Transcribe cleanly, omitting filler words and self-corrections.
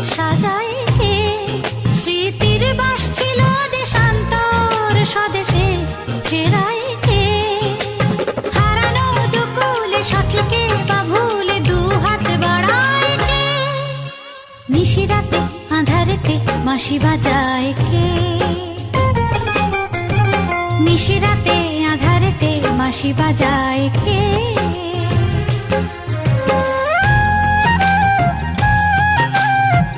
সাজায় কে? স্মৃতির বাস ছিল দেশান্তর স্বদেশে ফেরায় কে? হারানো দুকুলে সঠিকে বা ভুলে দুহাত বাড়ায় কে? নিশিরাতে আঁধারেতে বাঁশি বাজায় কে? নিশিরাতে আঁধারেতে বাঁশি বাজায় কে?